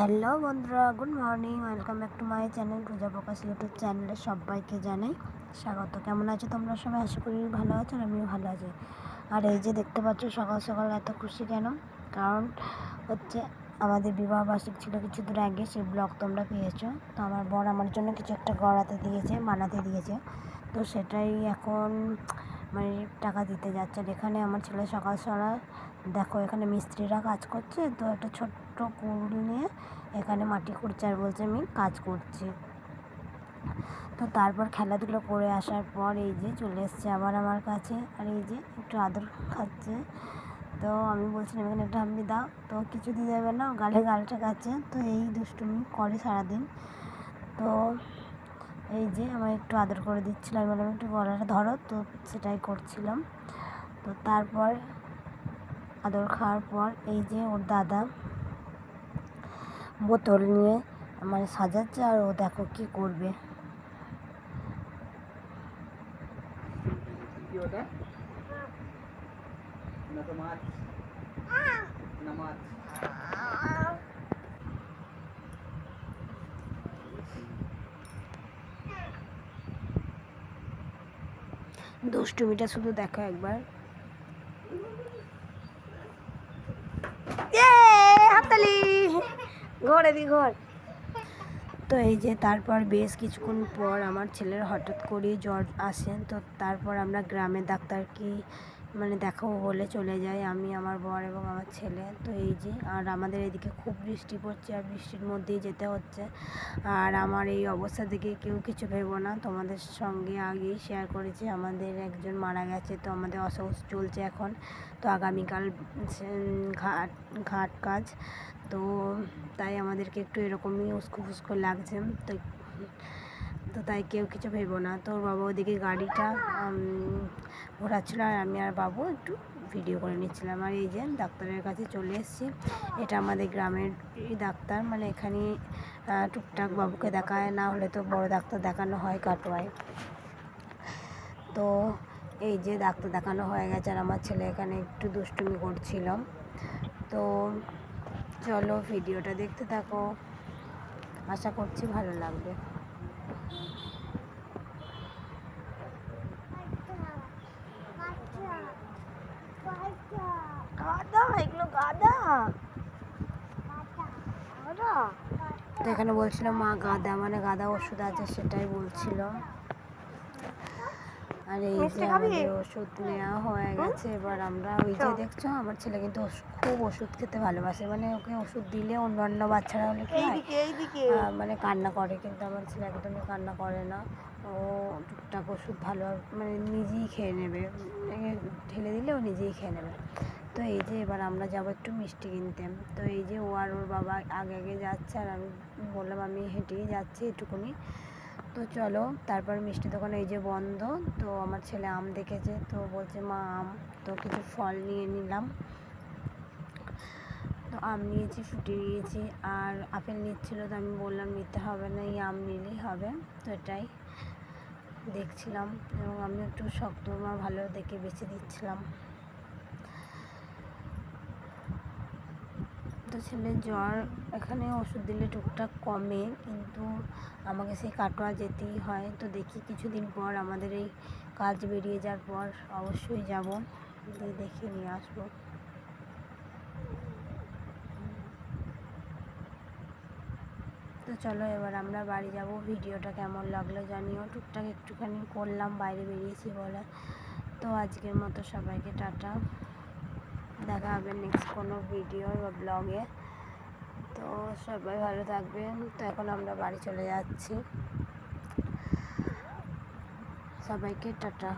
Hello বন্ধুরা, good morning. Welcome back to my channel Puja Prakash YouTube চ্যানেলে সবাইকে জানাই স্বাগত। কেমন আছো তোমরা সবাই? আশা করি ভালো আছো, আর আমিও ভালো আছি। আর এই যে দেখতে পাচ্ছ সকাল সকাল এত খুশি কেন? কারণ হচ্ছে আমাদের বিবাহ বার্ষিক ছিল কিছুদিন আগে, সেই ব্লগ তোমরা পেয়েছো। তো আমার বর আমার জন্য কিছু একটা বানাতে দিয়েছে। তো সেটাই এখন মানে টাকা দিতে যাচ্ছে। এখানে আমার ছেলে সকাল সকাল দেখো, এখানে মিস্ত্রিরা কাজ করছে, তো একটা ছোট্ট কুড়ুল নিয়ে এখানে মাটি খুঁড়ছে আর বলছে আমি কাজ করছি। তো তারপর খেলাধুলো করে আসার পর এই যে চলে এসছে আবার আমার কাছে, আর এই যে একটু আদর খাচ্ছে। তো আমি বলছিলাম এখানে একটা হাম্বি দাও, তো কিছু দিয়ে যাবে না, গালে গালটা খাচ্ছে। তো এই দুষ্টুমি করে সারাদিন। তো এই যে আমার একটু আদর করে দিচ্ছিলাম, বললাম একটু গলাটা ধরো, তো সেটাই করছিলাম। তো তারপর আদর খাওয়ার পর এই যে ওর দাদা বোতল নিয়ে মানে সাজাচ্ছে, আর ও দেখো কি করবে। দুষ্টুমিটা শুধু দেখো একবার। হাততালি, ঘরে দি ঘর। তো এই যে তারপর বেশ কিছুক্ষণ পর আমার ছেলের হঠাৎ করেই জ্বর আসে। তো তারপর আমরা গ্রামের ডাক্তারকে মানে দেখাবো বলে চলে যাই, আমি, আমার বর এবং আমার ছেলে। তো এই যে, আর আমাদের এদিকে খুব বৃষ্টি পড়ছে, আর বৃষ্টির মধ্যেই যেতে হচ্ছে। আর আমার এই অবস্থা দেখে কেউ কিছু ভেবো না, তোমাদের সঙ্গে আগেই শেয়ার করেছি আমাদের একজন মারা গেছে। তো আমাদের অসহ্য চলছে এখন। তো আগামীকাল ঘাট কাজ, তো তাই আমাদেরকে একটু এরকমই উস্কো ফুস্কো লাগছে। তো তাই কেউ কিছু ভেবো না। তো বাবা ওদিকে গাড়িটা ঘোরাচ্ছিলো, আর আমি আর বাবু একটু ভিডিও করে নিচ্ছিলাম। আর এই যে ডাক্তারের কাছে চলে এসেছি। এটা আমাদের গ্রামের ডাক্তার, মানে এখানে টুকটাক বাবুকে দেখায়, না হলে তো বড় ডাক্তার দেখানো হয় কাটোয়ায়। তো এই যে ডাক্তার দেখানো হয়ে গেছে, আর আমার ছেলে এখানে একটু দুষ্টুমি করছিল। তো চলো ভিডিওটা দেখতে থাকো, আশা করছি ভালো লাগবে। গাদা, এগুলো গাদা। তো এখানে বলছিল মা গাদা মানে গাদা ওষুধ আছে, সেটাই বলছিল। আর এই যে আমাদের ওষুধ নেওয়া হয়ে গেছে। এবার আমরা ওই যে দেখছো, আমার ছেলে কিন্তু খুব ওষুধ খেতে ভালোবাসে, মানে ওকে ওষুধ দিলে অন্য বাচ্চারা হলে কি মানে কান্না করে, কিন্তু আমার ছেলে একদমই কান্না করে না। ও টুকটাক ওষুধ ভালো মানে নিজেই খেয়ে নেবে, ঢেলে দিলে ও নিজেই খেয়ে নেবে। তো এই যে এবার আমরা যাবো একটু মিষ্টি কিনতে। তো এই যে ও আর ওর বাবা আগে আগে যাচ্ছে, আর আমি বললাম আমি হেঁটেই যাচ্ছি একটুকুনি। তো চলো, তারপর মিষ্টি দোকানে এই যে বন্ধ। তো আমার ছেলে আম দেখেছে, তো বলছে মা আম, তো কিছু ফল নিয়ে নিলাম। তো আম নিয়েছি, ফুটি নিয়েছি, আর আপেল নিচ্ছিল। তো আমি বললাম নিতে হবে না, এই আম নিলেই হবে। তো এটাই দেখছিলাম, এবং আমি একটু শক্ত ভালো দেখে বেছে দিচ্ছিলাম। তো ছেলের জ্বর, এখানে ওষুধ দিলে টুকটাক কমে, কিন্তু আমাকে সেই কাটোয়া যেতেই হয়। তো দেখি কিছুদিন পর আমাদের এই কাজ বেরিয়ে যাওয়ার পর অবশ্যই যাব, দিয়ে দেখে নিয়ে আসবো। তো চলো এবার আমরা বাড়ি যাব। ভিডিওটা কেমন লাগলো জানিও, টুকটাক একটুখানি করলাম, বাইরে বেরিয়েছি বলে। তো আজকের মতো সবাইকে টাটা, দেখা হবে নেক্সট কোনো ভিডিও বা ব্লগে। তো সবাই ভালো থাকবেন। তো এখন আমরা বাড়ি চলে যাচ্ছি, সবাইকে টাটা।